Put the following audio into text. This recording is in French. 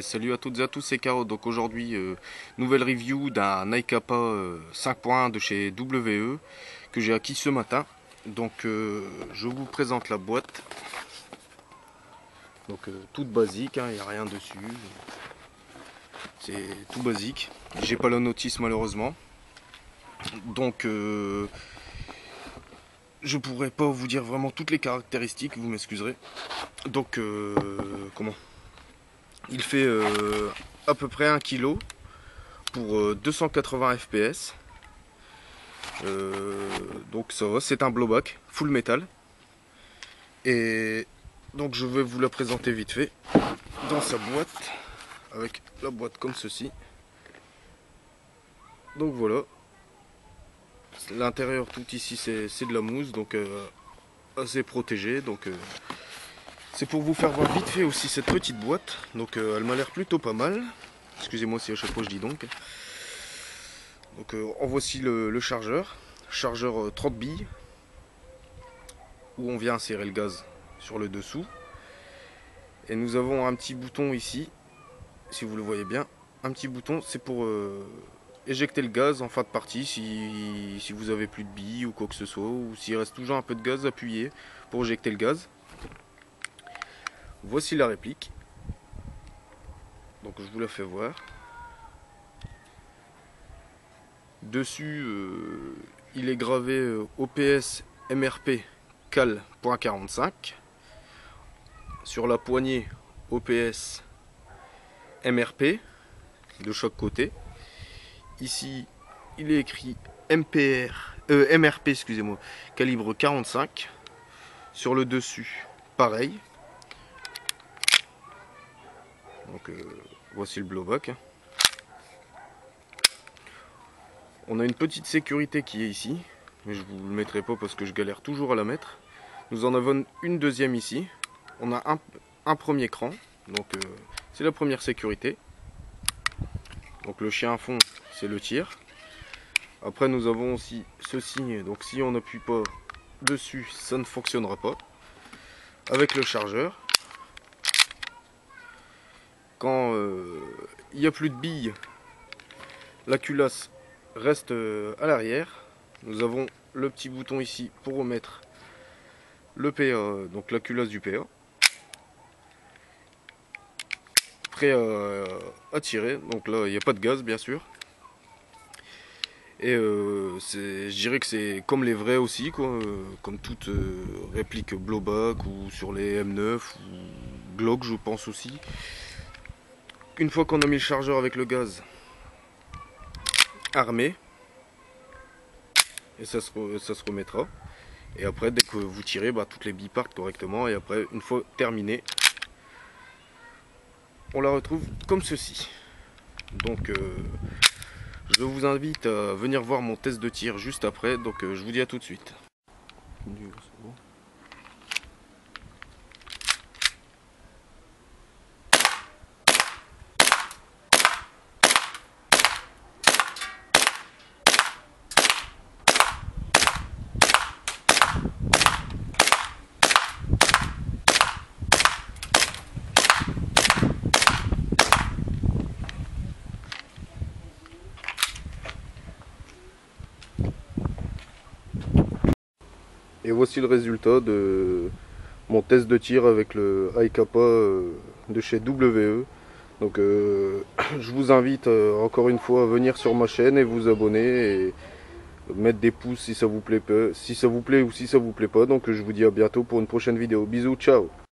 Salut à toutes et à tous, c'est Caro. Donc aujourd'hui, nouvelle review d'un iKappa 5.1 de chez WE que j'ai acquis ce matin. Donc je vous présente la boîte. Donc toute basique, il n'y a rien dessus. C'est tout basique. J'ai pas la notice malheureusement. Donc je pourrais pas vous dire vraiment toutes les caractéristiques, vous m'excuserez. Donc comment il fait à peu près 1 kg pour 280 fps. Donc ça va, c'est un blowback full metal. Et donc je vais vous la présenter vite fait dans sa boîte, avec la boîte comme ceci. Donc voilà, l'intérieur tout ici c'est de la mousse, donc assez protégé. Donc c'est pour vous faire voir vite fait aussi cette petite boîte. Donc elle m'a l'air plutôt pas mal. Excusez-moi si à chaque fois je dis donc. Donc en voici le chargeur. Chargeur 30 billes. Où on vient insérer le gaz sur le dessous. Et nous avons un petit bouton ici. Si vous le voyez bien. Un petit bouton, c'est pour éjecter le gaz en fin de partie. Si vous avez plus de billes ou quoi que ce soit. Ou s'il reste toujours un peu de gaz, appuyez pour éjecter le gaz. Voici la réplique. Donc je vous la fais voir. Dessus, il est gravé OPS MRP Cal.45. Sur la poignée, OPS MRP de chaque côté. Ici, il est écrit MRP, excusez-moi, calibre 45. Sur le dessus, pareil. Donc voici le blowback. On a une petite sécurité qui est ici, mais je vous le mettrai pas parce que je galère toujours à la mettre. Nous en avons une deuxième ici. On a un premier cran, donc c'est la première sécurité. Donc le chien à fond, c'est le tir. Après nous avons aussi ceci, donc si on n'appuie pas dessus, ça ne fonctionnera pas. Avec le chargeur. Quand il n'y a plus de billes, la culasse reste à l'arrière. Nous avons le petit bouton ici pour remettre le PA, donc la culasse du PA. Prêt à tirer. Donc là, il n'y a pas de gaz, bien sûr. Et je dirais que c'est comme les vrais aussi, quoi. Comme toute réplique blowback ou sur les M9 ou Glock, je pense aussi. Une fois qu'on a mis le chargeur avec le gaz armé, et ça se remettra. Et après, dès que vous tirez, toutes les billes partent correctement. Et après, une fois terminé, on la retrouve comme ceci. Donc, je vous invite à venir voir mon test de tir juste après. Donc, je vous dis à tout de suite. Et voici le résultat de mon test de tir avec le iKappa de chez WE. Donc je vous invite encore une fois à venir sur ma chaîne et vous abonner et mettre des pouces si ça vous plaît ou si ça vous plaît pas. Donc je vous dis à bientôt pour une prochaine vidéo. Bisous, ciao.